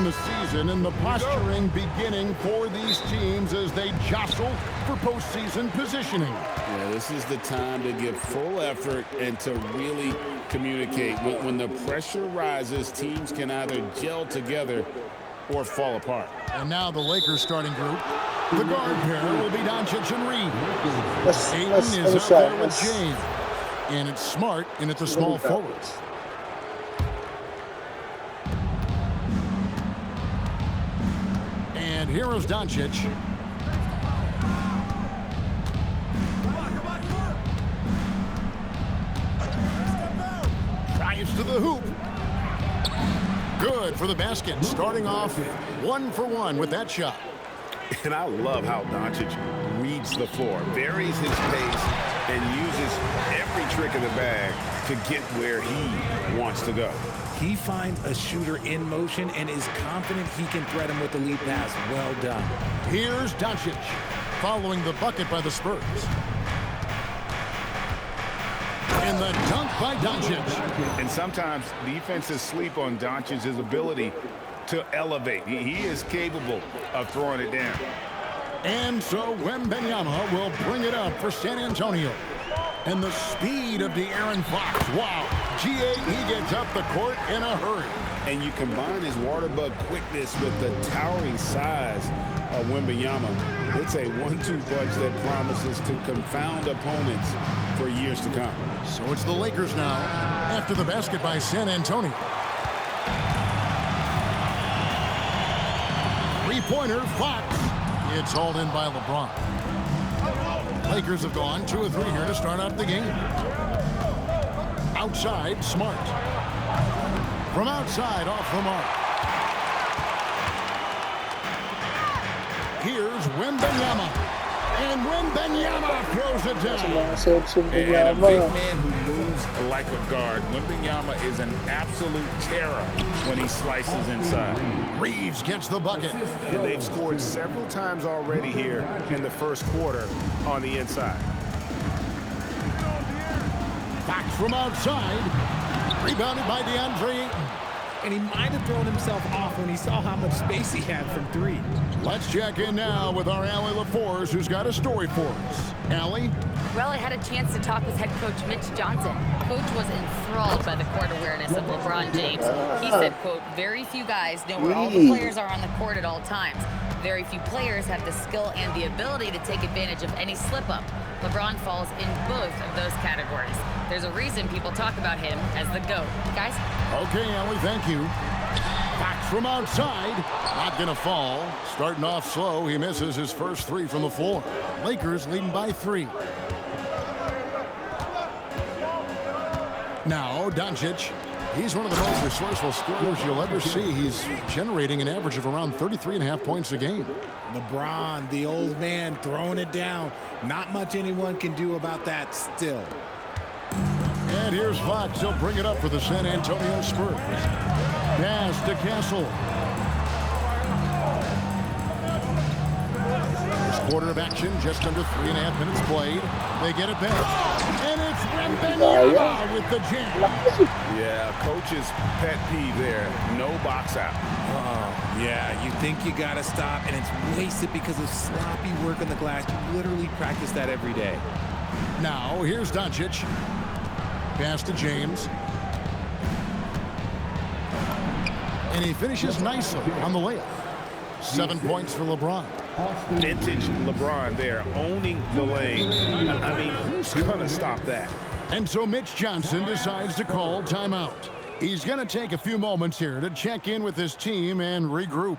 in the season and the posturing beginning for these teams as they jostle for postseason positioning. Yeah, this is the time to give full effort and to really communicate. When the pressure rises, teams can either gel together or fall apart. And now the Lakers starting group. The guard pair will be Doncic and Reed. Ayton is out there with James. And it's Smart, and it's a small forward. And here is Doncic. Drives to the hoop. Good for the basket. Starting off 1 for 1 with that shot. And I love how Doncic reads the floor, varies his pace, and uses every trick in the bag to get where he wants to go. He finds a shooter in motion and is confident he can thread him with the lead pass. Well done. Here's Doncic following the bucket by the Spurs. And the dunk by Doncic. And sometimes defenses sleep on Doncic's ability to elevate. He is capable of throwing it down. And so Wembanyama will bring it up for San Antonio. And the speed of De'Aaron Fox. Wow. He gets up the court in a hurry. And you combine his water bug quickness with the towering size of Wembanyama. It's a 1-2 punch that promises to confound opponents for years to come. So it's the Lakers now after the basket by San Antonio. Three-pointer, Fox. It's hauled in by LeBron. Lakers have gone 2 of 3 here to start out the game. Outside, Smart. From outside, off the mark. Here's Wembanyama. And Wembanyama throws it down. And a big man who moves like a guard. Wembanyama is an absolute terror when he slices inside. Reeves gets the bucket. And they've scored several times already here in the first quarter on the inside. Back from outside. Rebounded by DeAndre Ayton. And he might have thrown himself off when he saw how much space he had from 3. Let's check in now with our Allie LaForce, who's got a story for us. Allie? Well, I had a chance to talk with head coach Mitch Johnson. Coach was enthralled by the court awareness of LeBron James. He said, quote, very few guys know where all the players are on the court at all times. Very few players have the skill and the ability to take advantage of any slip-up. LeBron falls in both of those categories. There's a reason people talk about him as the GOAT. Guys? Okay, Allie, thank you. Back from outside. Not going to fall. Starting off slow, he misses his first 3 from the floor. Lakers leading by 3. Now, Doncic. He's one of the most resourceful scorers you'll ever see. He's generating an average of around 33.5 points a game. LeBron, the old man, throwing it down. Not much anyone can do about that still. And here's Fox. He'll bring it up for the San Antonio Spurs. Pass to Castle. First quarter of action, just under 3.5 minutes played. They get it back. And it's Wembanyama with the jam. Yeah, coach's pet peeve there. No box out. Oh, yeah, you think you got to stop, and it's wasted because of sloppy work on the glass. You literally practice that every day. Now, here's Doncic. Pass to James. And he finishes nicely on the layup. 7 points for LeBron. Vintage LeBron there, owning the lane. I mean, who's going to stop that? And so Mitch Johnson decides to call timeout. He's going to take a few moments here to check in with his team and regroup.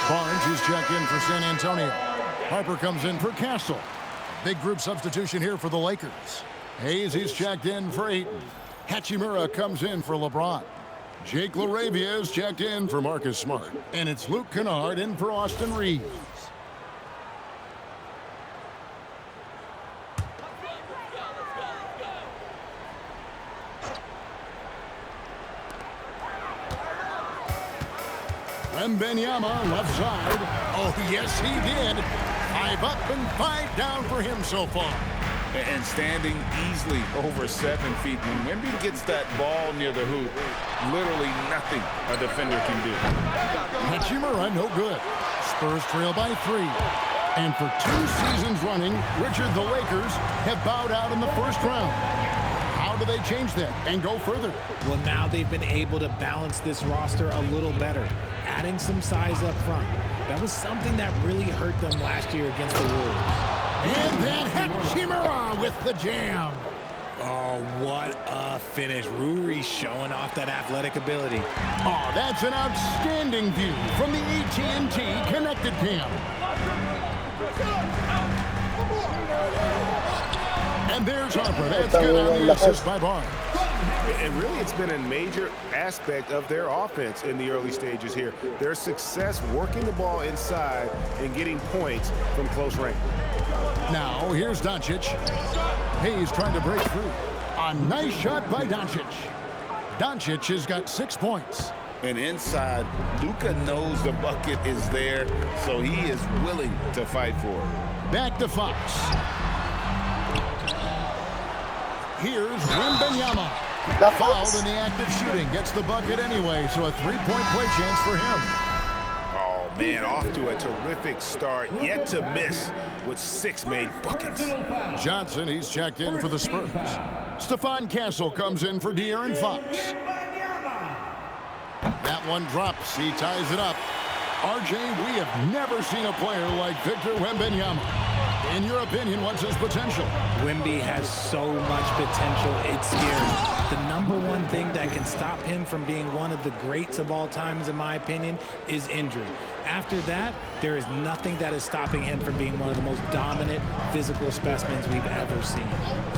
Barnes is checked in for San Antonio. Harper comes in for Castle. Big group substitution here for the Lakers. Hayes is checked in for Ayton. Hachimura comes in for LeBron. Jake LaRavia is checked in for Marcus Smart. And it's Luke Kennard in for Austin Reeves. Wembanyama left side. Oh, yes, he did. 5 up and 5 down for him so far. And standing easily over 7 feet. When Wemby gets that ball near the hoop, literally nothing a defender can do. Hachimura, no good. Spurs trail by 3. And for 2 seasons running, Richard, the Lakers have bowed out in the first round. How do they change that and go further? Well, now they've been able to balance this roster a little better, adding some size up front. That was something that really hurt them last year against the Wolves. And then Hachimura with the jam. Oh, what a finish. Ruri showing off that athletic ability. Oh, that's an outstanding view from the AT&T Connected Cam. And there's Harper. That's good on the assist by Barnes. And really, it's been a major aspect of their offense in the early stages here. Their success working the ball inside and getting points from close range. Now, here's Doncic. Hayes trying to break through. A nice shot by Doncic. Doncic has got 6 points. And inside, Luka knows the bucket is there, so he is willing to fight for it. Back to Fox. Here's Wembanyama. Fouled in the act of shooting. Gets the bucket anyway, so a 3-point play chance for him. Oh, man, off to a terrific start. Yet to miss with 6 made buckets. Johnson, he's checked in for the Spurs. Stephon Castle comes in for De'Aaron Fox. That one drops. He ties it up. RJ, we have never seen a player like Victor Wembanyama. In your opinion, what's his potential? Wemby has so much potential, it's scary. The number one thing that can stop him from being one of the greats of all times, in my opinion, is injury. After that, there is nothing that is stopping him from being one of the most dominant physical specimens we've ever seen.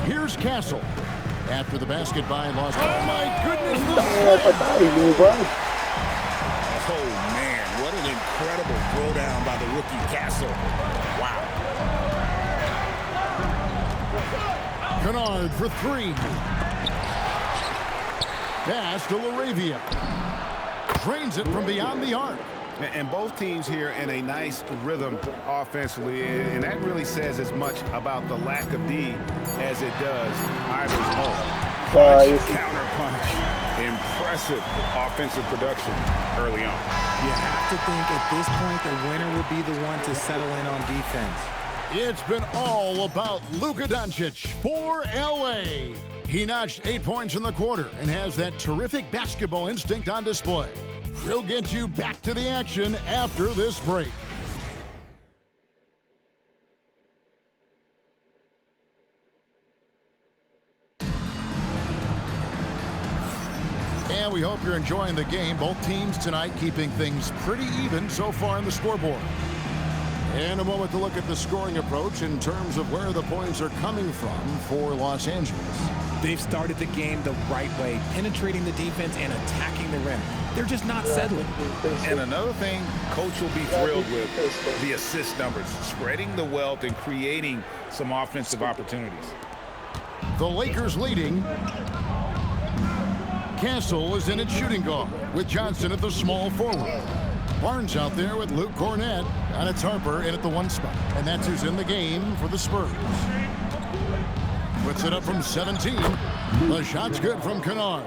Here's Castle. After the basket by lost. Oh, my goodness. Oh, man, what an incredible throw down by the rookie Castle. Wow. Kennard for 3. Pass to LaRavia. Drains it from beyond the arc. And both teams here in a nice rhythm offensively, and that really says as much about the lack of D as it does either's home. Counter punch. Impressive offensive production early on. You have to think at this point the winner will be the one to settle in on defense. It's been all about Luka Doncic for LA. He notched 8 points in the quarter and has that terrific basketball instinct on display. We'll get you back to the action after this break. And we hope you're enjoying the game. Both teams tonight keeping things pretty even so far on the scoreboard. And a moment to look at the scoring approach in terms of where the points are coming from for Los Angeles. They've started the game the right way, penetrating the defense and attacking the rim. They're just not settling. And another thing Coach will be thrilled with, the assist numbers, spreading the wealth and creating some offensive opportunities. The Lakers leading. Castle is in at shooting guard with Johnson at the small forward. Barnes out there with Luke Cornett, and it's Harper in at the 1 spot. And that's who's in the game for the Spurs. Puts it up from 17. The shot's good from Kennard.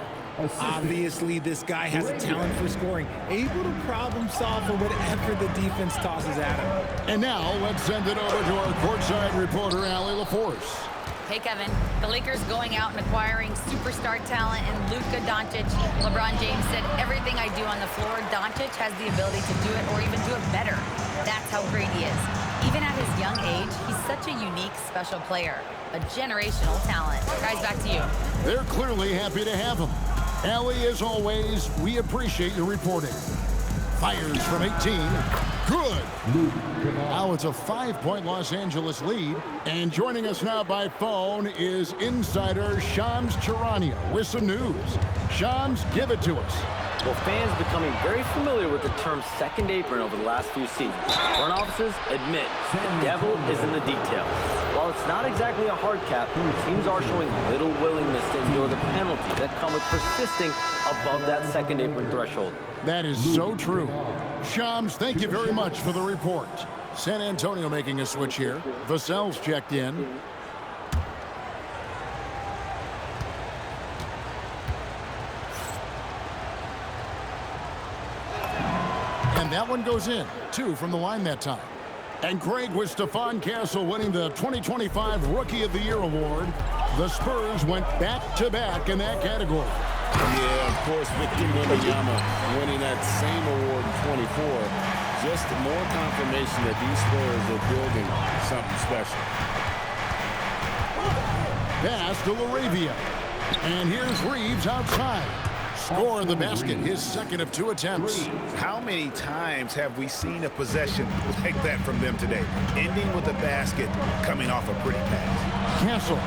Obviously, this guy has a talent for scoring, able to problem solve for whatever the defense tosses at him. And now let's send it over to our courtside reporter, Allie LaForce. Hey, Kevin. The Lakers going out and acquiring superstar talent in Luka Doncic. LeBron James said, everything I do on the floor, Doncic has the ability to do it or even do it better. That's how great he is. Even at his young age, he's such a unique, special player. A generational talent. Guys, back to you. They're clearly happy to have him. Allie, as always, we appreciate your reporting. Fires from 18. Good. Now it's a 5-point Los Angeles lead. And joining us now by phone is insider Shams Charania with some news. Shams, give it to us. Well, fans becoming very familiar with the term second apron over the last few seasons. Front offices admit the devil is in the details. While it's not exactly a hard cap, teams are showing little willingness to endure the penalties that come with persisting above that second apron threshold. That is so true. Shams, thank you very much for the report. San Antonio making a switch here. Vassell's checked in. And that one goes in. 2 from the line that time. And Craig, with Stephon Castle winning the 2025 Rookie of the Year award, the Spurs went back-to-back in that category. Yeah, of course, Victor Wembanyama winning that same award in 24. Just more confirmation that these Spurs are building something special. Pass to LaRavia. And here's Reeves outside. Score the basket, his second of 2 attempts. How many times have we seen a possession like that from them today? Ending with a basket, coming off a pretty pass. Castle.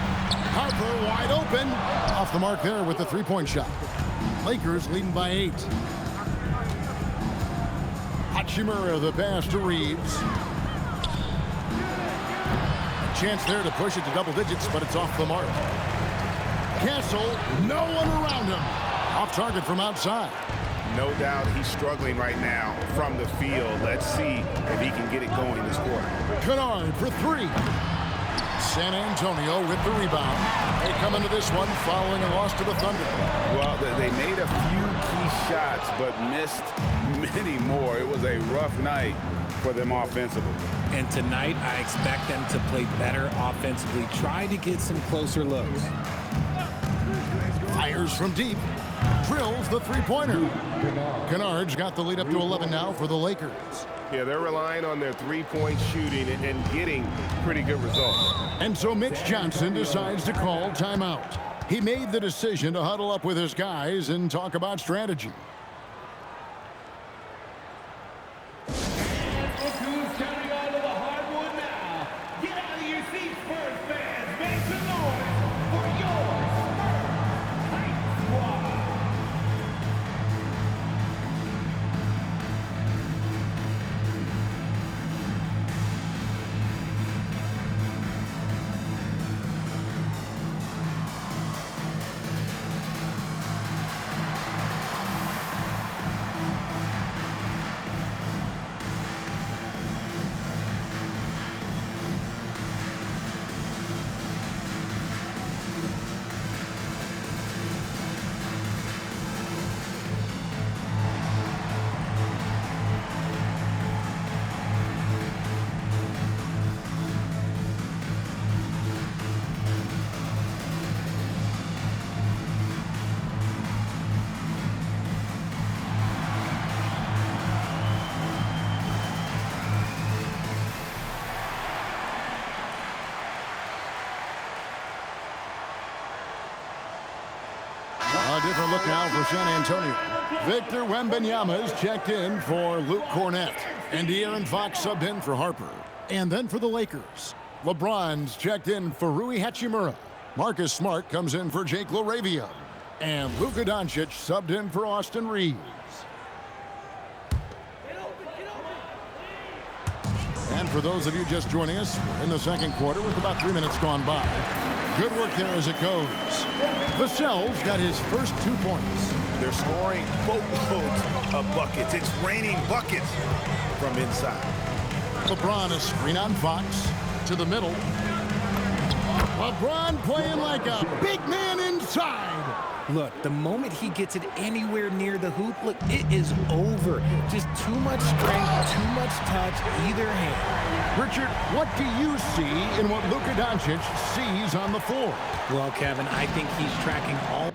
Harper wide open. Off the mark there with the 3-point shot. Lakers leading by 8. Hachimura the pass to Reeves. A chance there to push it to double digits, but it's off the mark. Castle, no one around him. Off target from outside. No doubt he's struggling right now from the field. Let's see if he can get it going this quarter. Kennard for 3. San Antonio with the rebound. They come into this one following a loss to the Thunder. Well, they made a few key shots, but missed many more. It was a rough night for them offensively. And tonight, I expect them to play better offensively. Try to get some closer looks. Fires from deep. Drills the 3-pointer. Kennard's got the lead up to 11 now for the Lakers. Yeah, they're relying on their 3-point shooting and getting pretty good results. And so Mitch Johnson decides to call timeout. He made the decision to huddle up with his guys and talk about strategy. A different look now for San Antonio. Victor Wembanyama is checked in for Luke Cornett. And De'Aaron Fox subbed in for Harper. And then for the Lakers, LeBron's checked in for Rui Hachimura. Marcus Smart comes in for Jake LaRavia. And Luka Doncic subbed in for Austin Reeves. And for those of you just joining us, we're in the second quarter with about 3 minutes gone by. Good work there as it goes. Vassell's got his first 2 points. They're scoring boatloads of buckets. It's raining buckets from inside. LeBron a screen on Fox to the middle. LeBron playing like a big man inside. Look, the moment he gets it anywhere near the hoop, look, it is over. Just too much strength, too much touch, either hand. Richard, what do you see in what Luka Doncic sees on the floor? Well, Kevin, I think he's tracking all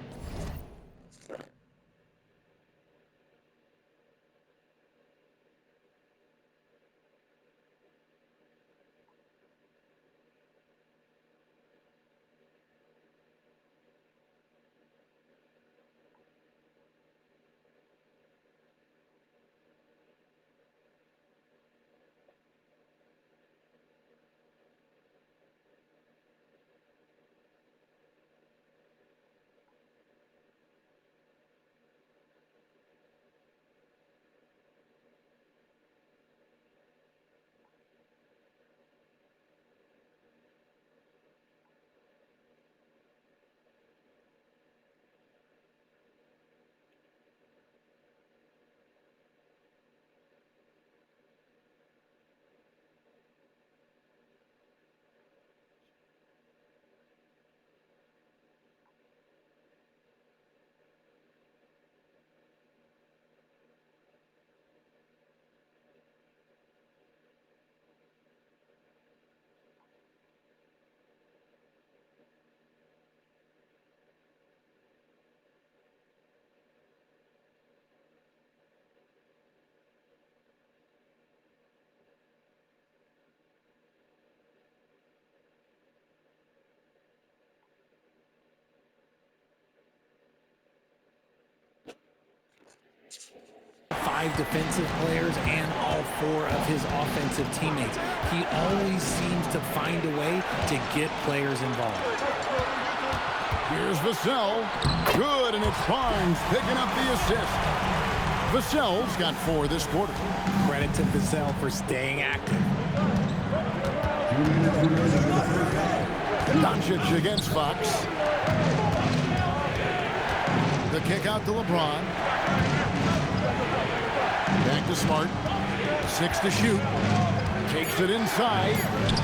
5 defensive players and all 4 of his offensive teammates. He always seems to find a way to get players involved. Here's Vassell. Good, and it's Barnes picking up the assist. Vassell's got 4 this quarter. Credit to Vassell for staying active. Doncic against Fox. The kick out to LeBron. Back to Smart. 6 to shoot. Takes it inside.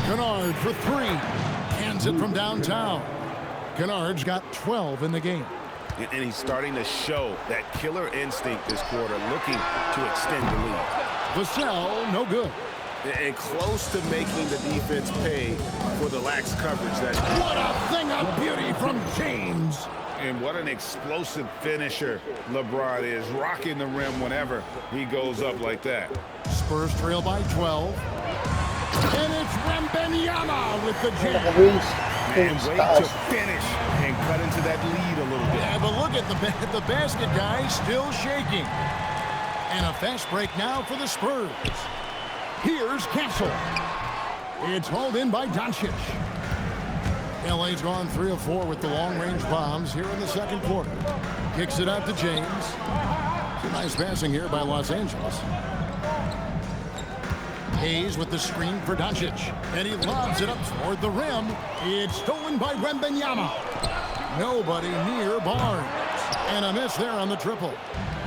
Kennard for 3. Hands it from downtown. Kennard's got 12 in the game. And he's starting to show that killer instinct this quarter, looking to extend the lead. Vassell, no good. And close to making the defense pay for the lax coverage. What a thing of beauty from James. And what an explosive finisher LeBron is, rocking the rim whenever he goes up like that. Spurs trail by 12. And it's Wembanyama with the jam. And wait to finish and cut into that lead a little bit. Yeah, but look at the basket, guys, still shaking. And a fast break now for the Spurs. Here's Castle. It's hauled in by Doncic. LA's gone 3 of 4 with the long-range bombs here in the second quarter. Kicks it out to James. Some nice passing here by Los Angeles. Hayes with the screen for Doncic. And he lobs it up toward the rim. It's stolen by Wembanyama. Nobody near Barnes. And a miss there on the triple.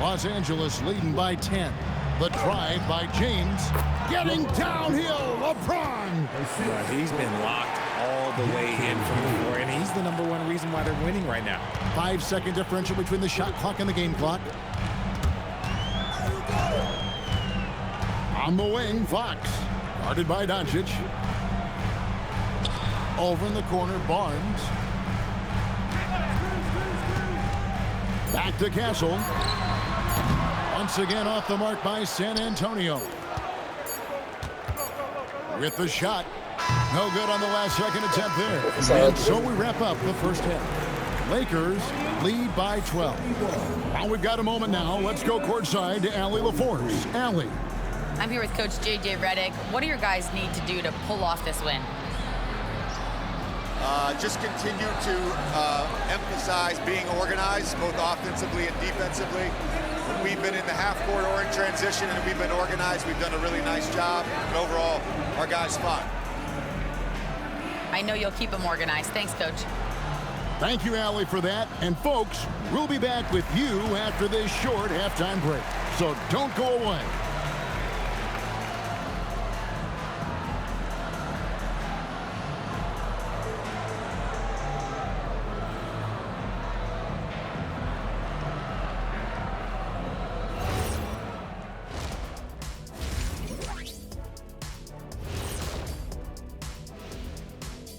Los Angeles leading by 10. The drive by James. Getting downhill, LeBron. He's been locked all the way in from the floor, and he's the #1 reason why they're winning right now. 5-second differential between the shot clock and the game clock. On the wing, Fox. Guarded by Doncic. Over in the corner, Barnes. Back to Castle. Once again off the mark by San Antonio. With the shot. No good on the last second attempt there. And so we wrap up the first half. Lakers lead by 12. Well, we've got a moment now. Let's go courtside to Allie LaForce. Allie. I'm here with Coach J.J. Redick. What do your guys need to do to pull off this win? Just continue to emphasize being organized, both offensively and defensively. When we've been in the half-court or in transition and we've been organized, we've done a really nice job. And overall, our guys fought. I know you'll keep them organized. Thanks, Coach. Thank you, Allie, for that. And, folks, we'll be back with you after this short halftime break. So don't go away.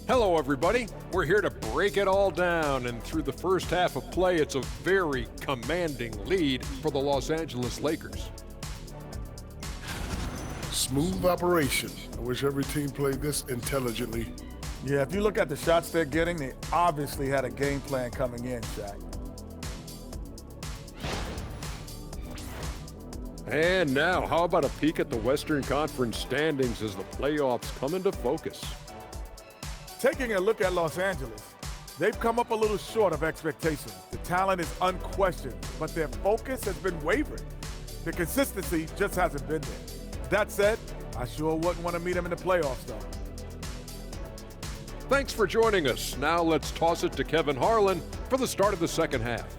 Hello, everybody. We're here to break it all down, and through the first half of play, it's a very commanding lead for the Los Angeles Lakers. Smooth operation. I wish every team played this intelligently. Yeah, if you look at the shots they're getting, they obviously had a game plan coming in, Shaq. And now, how about a peek at the Western Conference standings as the playoffs come into focus? Taking a look at Los Angeles, they've come up a little short of expectations. The talent is unquestioned, but their focus has been wavering. The consistency just hasn't been there. That said, I sure wouldn't want to meet them in the playoffs, though. Thanks for joining us. Now let's toss it to Kevin Harlan for the start of the second half.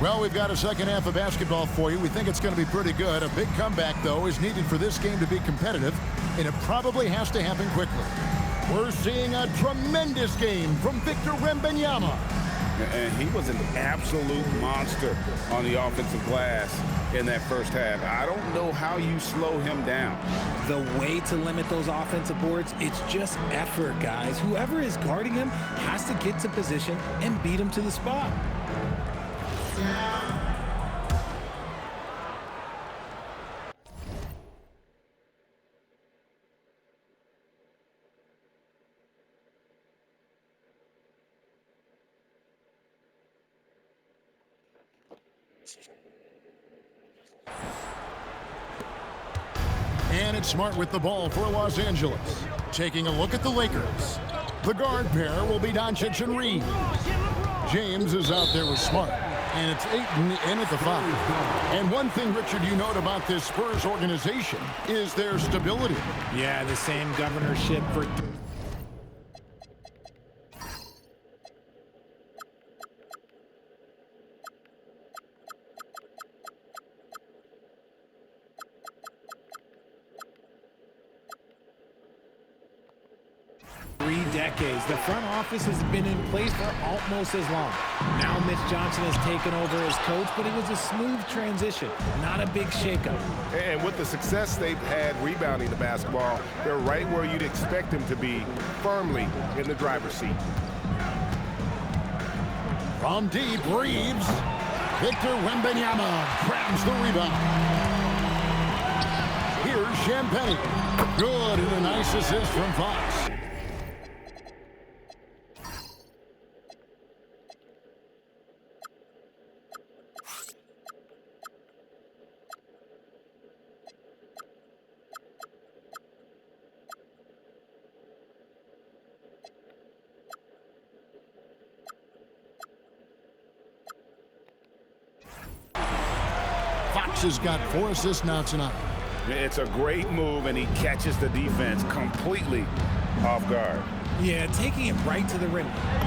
Well, we've got a second half of basketball for you. We think it's going to be pretty good. A big comeback, though, is needed for this game to be competitive, and it probably has to happen quickly. We're seeing a tremendous game from Victor Wembanyama. And he was an absolute monster on the offensive glass in that first half. I don't know how you slow him down. The way to limit those offensive boards, it's just effort, guys. Whoever is guarding him has to get to position and beat him to the spot. And it's Smart with the ball for Los Angeles. Taking a look at the Lakers. The guard pair will be Doncic and Reed. James is out there with Smart. And it's Ayton in at the 5. And one thing, Richard, you note about this Spurs organization is their stability. Yeah, the same governorship for... 3 decades. The front office has been in place for almost as long. Now Mitch Johnson has taken over as coach, but it was a smooth transition, not a big shakeup. And with the success they've had rebounding the basketball, they're right where you'd expect them to be, firmly in the driver's seat. From deep, Reeves. Victor Wembanyama grabs the rebound. Here's Champagnie. Good, and a nice assist from Fox. Fox has got 4 assists now tonight. It's a great move, and he catches the defense completely off guard. Yeah, taking it right to the rim.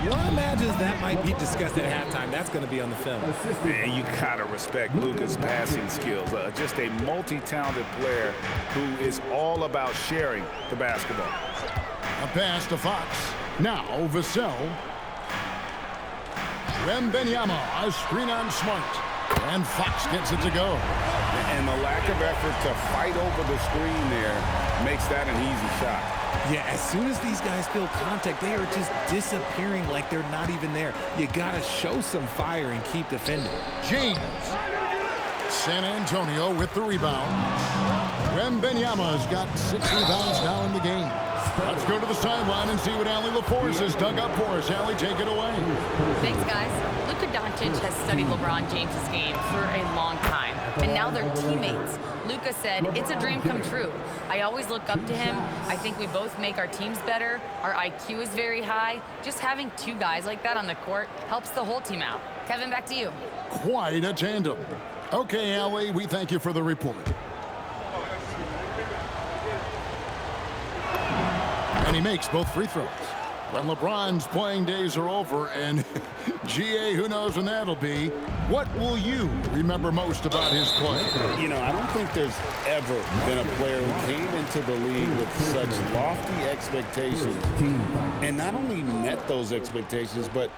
One imagines that might be discussed at halftime. That's going to be on the film. Man, you gotta respect Luka's passing skills. Just a multi-talented player who is all about sharing the basketball. A pass to Fox. Now Vassell. Wembanyama, a screen on Smart. And Fox gets it to go. And the lack of effort to fight over the screen there makes that an easy shot. Yeah, as soon as these guys feel contact, they are just disappearing like they're not even there. You got to show some fire and keep defending. James. San Antonio with the rebound. Wembanyama's got 6 rebounds now in the game. Let's go to the sideline and see what Allie LaForce has dug up for us. Allie, take it away. Thanks, guys. Luka Doncic has studied LeBron James' game for a long time, and now they're teammates. Luka said, "It's a dream come true. I always look up to him. I think we both make our teams better. Our IQ is very high. Just having 2 guys like that on the court helps the whole team out." Kevin, back to you. Quite a tandem. Okay, Allie, we thank you for the report. And he makes both free throws. When LeBron's playing days are over, and GA, who knows when that'll be, what will you remember most about his play? You know, I don't think there's ever been a player who came into the league with such lofty expectations and not only met those expectations, but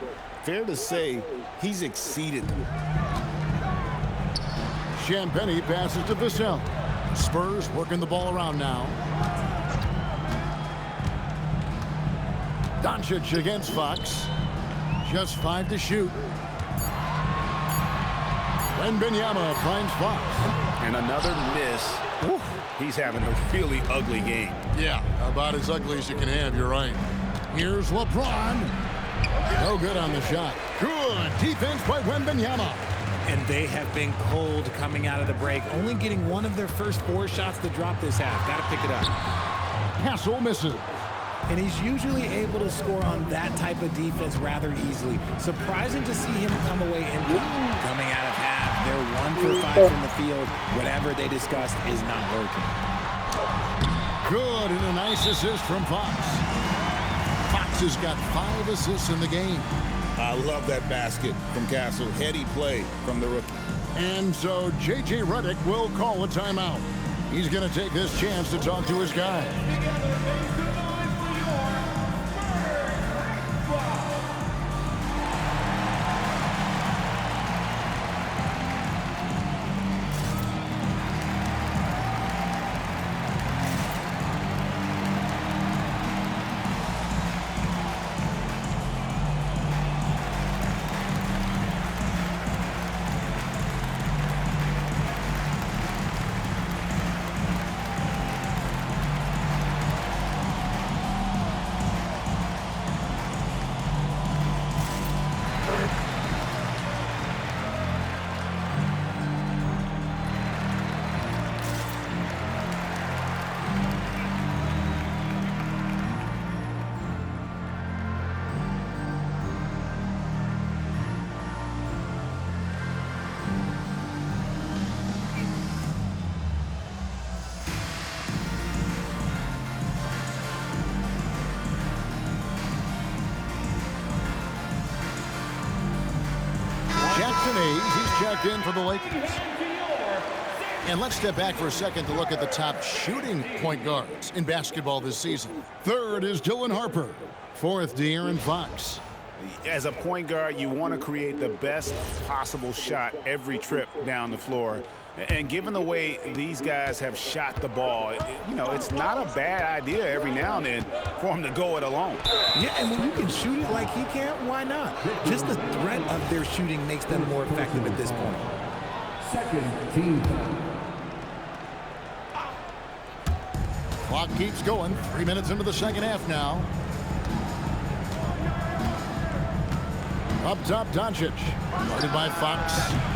fair to say, he's exceeded them. Champagnie passes to Vassell. Spurs working the ball around now. Doncic against Fox. Just 5 to shoot. Wembanyama finds Fox. And another miss. Whew. He's having a really ugly game. Yeah, about as ugly as you can have, you're right. Here's LeBron. No good on the shot. Good defense by Wembanyama. And they have been cold coming out of the break, only getting one of their first 4 shots to drop this half. Got to pick it up. Hassel misses. And he's usually able to score on that type of defense rather easily. Surprising to see him come away and coming out of half. They're 1 for 5 from the field. Whatever they discussed is not working. Good, and a nice assist from Fox. Fox has got 5 assists in the game. I love that basket from Castle. Heady play from the rookie. And so J.J. Redick will call a timeout. He's going to take this chance to talk to his guys. Hayes, he's checked in for the Lakers. And let's step back for a second to look at the top shooting point guards in basketball this season. Third is Dylan Harper. Fourth, De'Aaron Fox. As a point guard, you want to create the best possible shot every trip down the floor. And given the way these guys have shot the ball, it's not a bad idea every now and then for them to go it alone. Yeah, and when you can shoot it like he can, why not? Just the threat of their shooting makes them more effective at this point. Second team. Clock keeps going. 3 minutes into the second half now. Up top, Doncic. Guarded by Fox.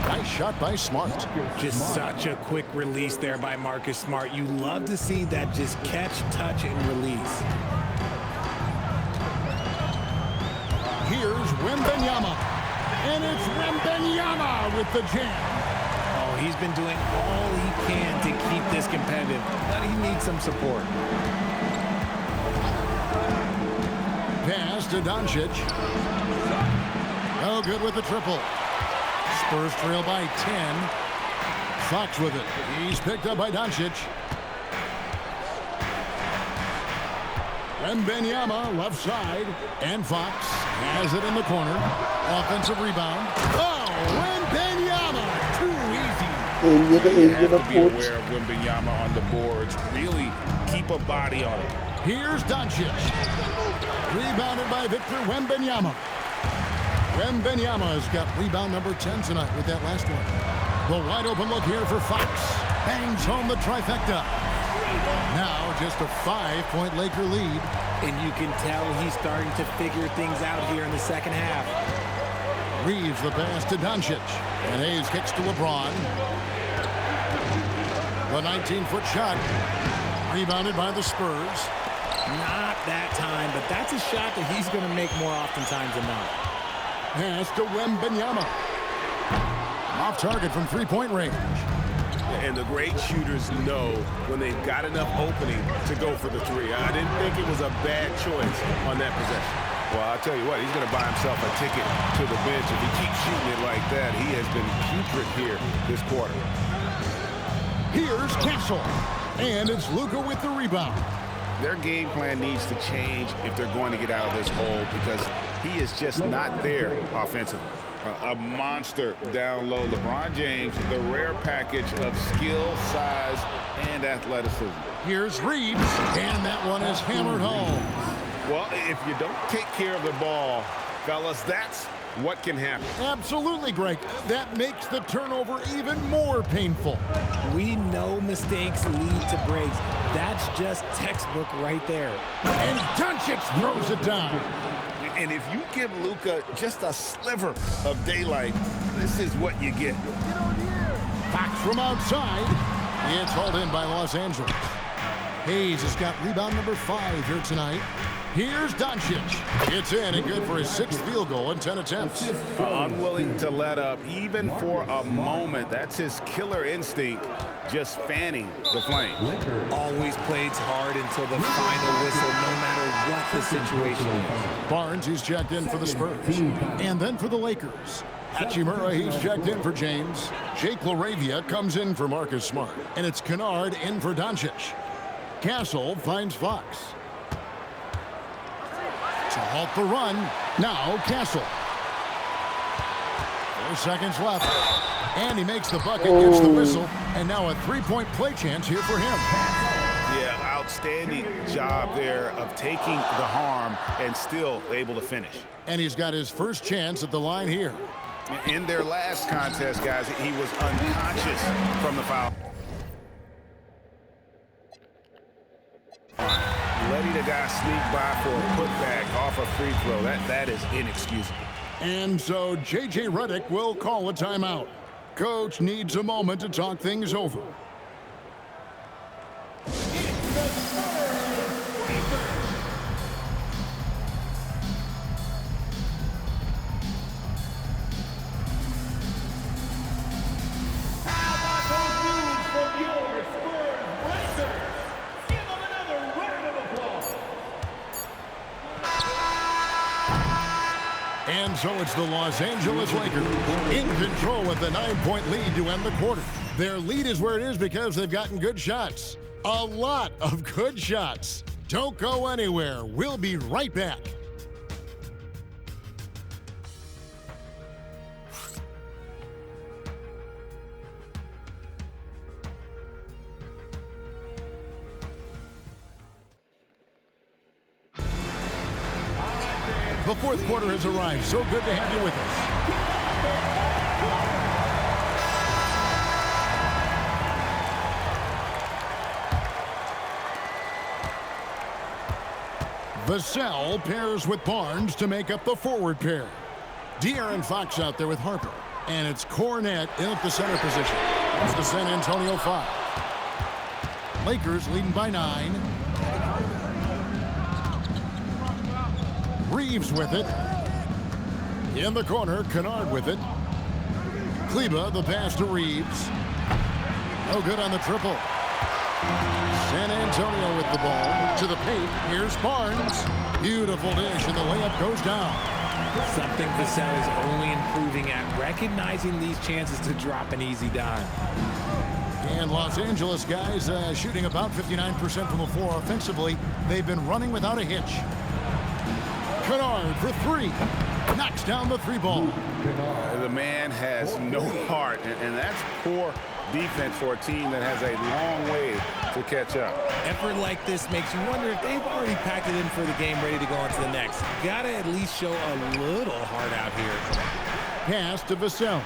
Nice shot by Smart. Just such a quick release there by Marcus Smart. You love to see that just catch, touch, and release. Here's Wembanyama. And it's Wembanyama with the jam. Oh, he's been doing all he can to keep this competitive, but he needs some support. Pass to Doncic. No good with the triple. Spurs trail by 10. Fox with it. He's picked up by Doncic. Wembanyama left side. And Fox has it in the corner. Offensive rebound. Oh, Wembanyama. Too easy. You have to be aware of Wembanyama on the boards. Really keep a body on it. Here's Doncic. Rebounded by Victor Wembanyama. Wembanyama has got rebound number 10 tonight with that last one. The wide open look here for Fox. Bangs home the trifecta. Now just a 5-point Laker lead. And you can tell he's starting to figure things out here in the second half. Reeves the pass to Doncic. And Hayes kicks to LeBron. The 19-foot shot. Rebounded by the Spurs. Not that time, but that's a shot that he's going to make more oftentimes than not. Pass to Wembanyama. Off target from three-point range. And the great shooters know when they've got enough opening to go for the three. I didn't think it was a bad choice on that possession. Well, I'll tell you what, he's going to buy himself a ticket to the bench. If he keeps shooting it like that, he has been putrid here this quarter. Here's Castle. And it's Luka with the rebound. Their game plan needs to change if they're going to get out of this hole because he is just not there offensively. A monster down low. LeBron James, the rare package of skill, size, and athleticism. Here's Reeves, and that one is hammered home. Well, if you don't take care of the ball, fellas, that's what can happen. Absolutely, Greg. That makes the turnover even more painful. We know mistakes lead to breaks. That's just textbook right there. And Doncic throws it down. And if you give Luka just a sliver of daylight, this is what you get. Fox from outside. It's hauled in by Los Angeles. Hayes has got rebound number 5 here tonight. Here's Doncic. It's in and good for his 6th field goal in 10 attempts. Unwilling to let up even for a moment. That's his killer instinct, just fanning the flame. Always plays hard until the final whistle, no matter what the situation is. Barnes, he's checked in for the Spurs. And then for the Lakers. Hachimura, he's checked in for James. Jake LaRavia comes in for Marcus Smart. And it's Kennard in for Doncic. Castle finds Fox. To halt the run. Now Castle. 4 seconds left. And he makes the bucket, gets the whistle. And now a 3-point play chance here for him. Yeah, outstanding job there of taking the harm and still able to finish. And he's got his first chance at the line here. In their last contest, guys, he was unconscious from the foul. Letting a guy sneak by for a putback off a free throw, that is inexcusable. And so J.J. Redick will call a timeout. Coach needs a moment to talk things over. And so it's the Los Angeles Lakers in control with a 9-point lead to end the quarter. Their lead is where it is because they've gotten good shots. A lot of good shots. Don't go anywhere. We'll be right back. The fourth quarter has arrived. So good to have you with us. Vassell pairs with Barnes to make up the forward pair. De'Aaron Fox out there with Harper. And it's Cornette in at the center position. It's the San Antonio 5. Lakers leading by 9. Reeves with it. In the corner, Kennard with it. Kleba, the pass to Reeves. No good on the triple. San Antonio with the ball. To the paint. Here's Barnes. Beautiful dish, and the layup goes down. Something Vassell is only improving at, recognizing these chances to drop an easy dime. And Los Angeles guys shooting about 59% from the floor offensively. They've been running without a hitch. Kennard for 3. Knocks down the 3-ball. The man has no heart, and that's poor defense for a team that has a long way to catch up. Effort like this makes you wonder if they've already packed it in for the game, ready to go on to the next. Gotta at least show a little heart out here. Pass to Vassell.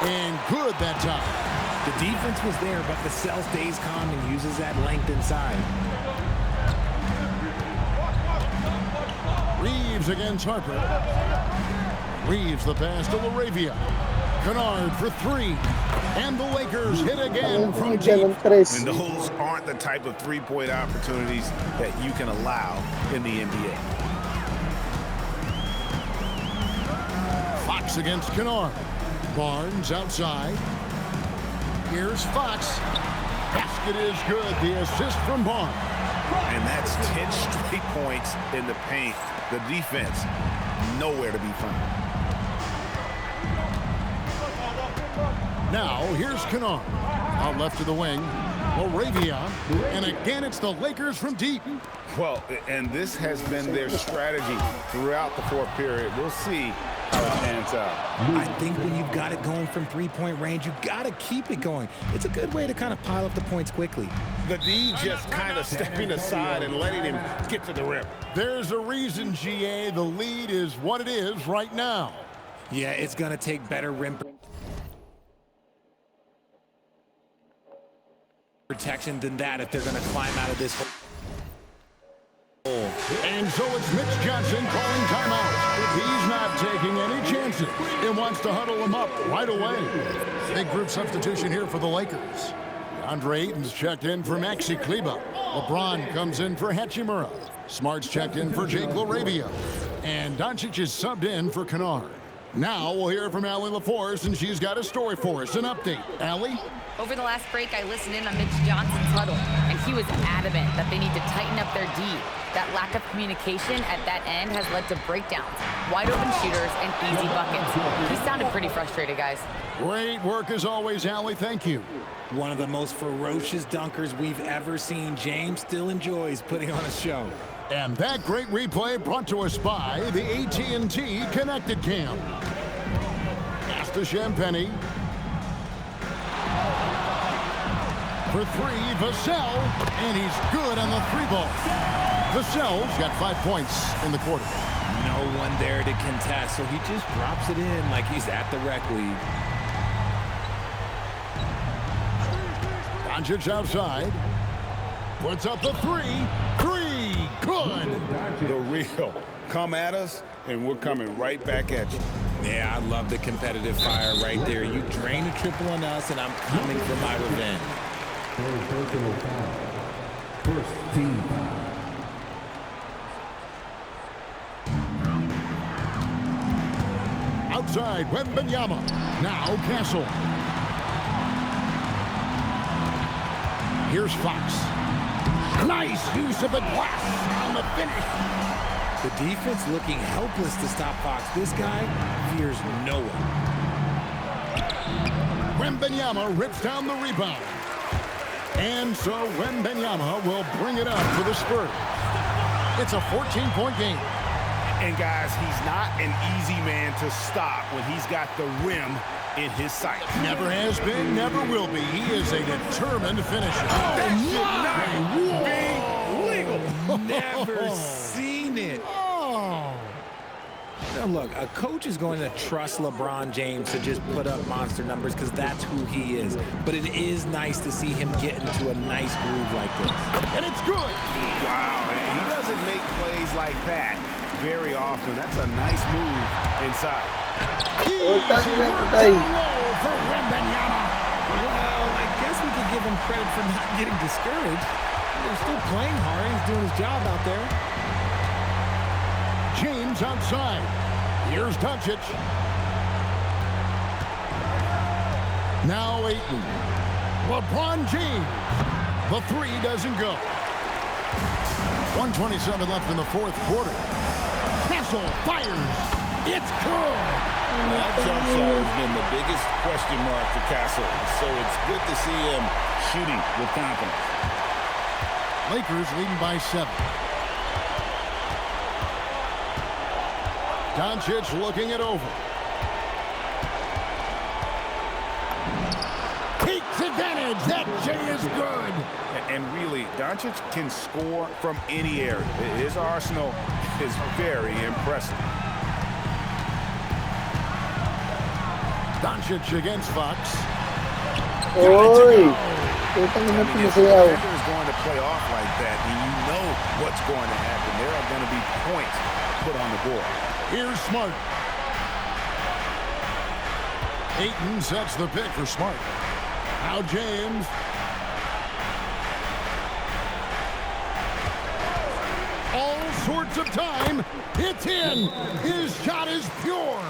And good that time. The defense was there, but Vassell stays calm and uses that length inside. Reeves against Harper. Reeves the pass to LaRavia. Kennard for 3. And the Lakers hit again from deep. And those aren't the type of three-point opportunities that you can allow in the NBA. Fox against Kennard. Barnes outside. Here's Fox. Basket is good. The assist from Barnes. And that's 10 straight points in the paint. The defense, nowhere to be found. Now, here's Kennard. Out left to the wing. LaRavia. And again, it's the Lakers from deep. Well, and this has been their strategy throughout the fourth period. We'll see how it pans out. I think when you've got it going from three-point range, you got to keep it going. It's a good way to kind of pile up the points quickly. The D just kind of stepping aside and letting him get to the rim. There's a reason, GA. The lead is what it is right now. Yeah, it's going to take better rim protection than that if they're going to climb out of this hole. And so it's Mitch Johnson calling timeout. He's not taking any chances. He wants to huddle him up right away. Big group substitution here for the Lakers. Andre Ayton's checked in for Maxi Kleba. LeBron comes in for Hachimura. Smart's checked in for Jake LaRavia. And Doncic is subbed in for Kennard. Now we'll hear from Allie LaForce, and she's got a story for us, an update. Allie? Over the last break, I listened in on Mitch Johnson's huddle, and he was adamant that they need to tighten up their D. That lack of communication at that end has led to breakdowns, wide open shooters, and easy buckets. He sounded pretty frustrated, guys. Great work as always, Allie. Thank you. One of the most ferocious dunkers we've ever seen. James still enjoys putting on a show. And that great replay brought to us by the AT&T Connected Cam. Pass to Champagny. For 3, Vassell, and he's good on the 3-ball. Vassell's got 5 points in the quarter. No one there to contest, so he just drops it in like he's at the rec league. Doncic outside. Puts up the 3. 3, good. The real. Come at us, and we're coming right back at you. Yeah, I love the competitive fire right there. You drain a triple on us, and I'm coming for my revenge. First team. Outside, Wembanyama. Now Castle. Here's Fox. Nice use of the glass on the finish. The defense looking helpless to stop Fox. This guy fears no one. Wembanyama rips down the rebound. And so Wembanyama will bring it up for the Spurs. It's a 14-point game. And guys, he's not an easy man to stop when he's got the rim in his sight. Never has been, never will be. He is a determined finisher. That should not be legal. Never seen it. Oh. Now look, a coach is going to trust LeBron James to just put up monster numbers because that's who he is. But it is nice to see him get into a nice groove like this. And it's good. Wow, man. He doesn't make plays like that very often. That's a nice move inside. Well, I guess we could give him credit for not getting discouraged. They're still playing hard. He's doing his job out there. James outside. Here's Doncic. Now Ayton. LeBron James. The three doesn't go. 1:27 left in the fourth quarter. Castle fires. It's good. That jump shot has been the biggest question mark for Castle, so it's good to see him shooting with confidence. Lakers leading by 7. Doncic looking it over. Takes advantage. That J is good. And really, Doncic can score from any area. His arsenal is very impressive. Doncic against Fox. If the defender is going to play off like that, and you know what's going to happen. There are going to be points put on the board. Here's Smart. Ayton sets the pick for Smart. Now James. All sorts of time. It's in. His shot is pure.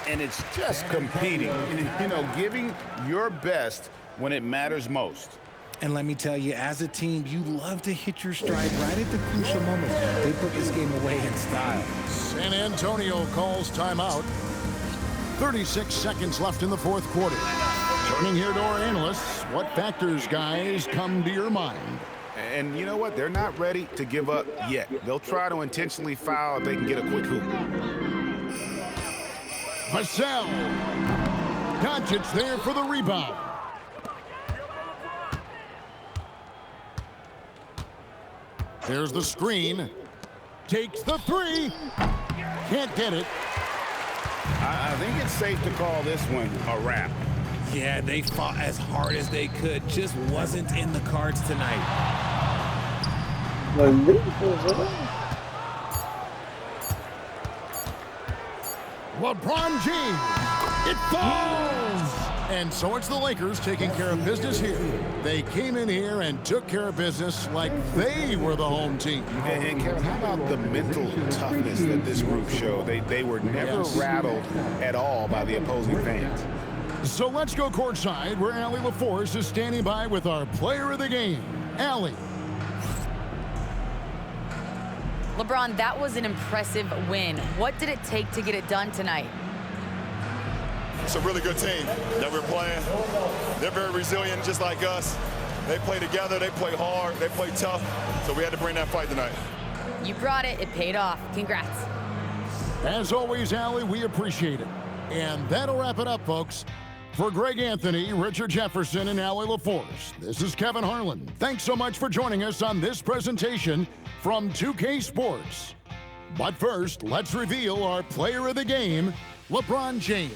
And it's just competing. You know, giving your best when it matters most. And let me tell you, as a team, you love to hit your stride right at the crucial moment. They put this game away in style. San Antonio calls timeout. 36 seconds left in the fourth quarter. Turning here to our analysts, what factors, guys, come to your mind? And you know what? They're not ready to give up yet. They'll try to intentionally foul if they can get a quick hoop. Vassell. Doncic there for the rebound. There's the screen. Takes the three. Can't get it. I think it's safe to call this one a wrap. Yeah, they fought as hard as they could. Just wasn't in the cards tonight. LeBron James. It falls. And so it's the Lakers taking care of business here. They came in here and took care of business like they were the home team. And Kevin, how about the mental toughness that this group showed? They were never rattled at all by the opposing fans. So let's go courtside where Allie LaForce is standing by with our player of the game, Allie. LeBron, that was an impressive win. What did it take to get it done tonight? It's a really good team that we're playing. They're very resilient, just like us. They play together, they play hard, they play tough, so we had to bring that fight tonight. You brought it. It paid off. Congrats. As always, Allie, we appreciate it. And that'll wrap it up, folks. For Greg Anthony, Richard Jefferson, and Allie LaForce, this is Kevin Harlan. Thanks so much for joining us on this presentation from 2K Sports. But first, let's reveal our player of the game, LeBron James.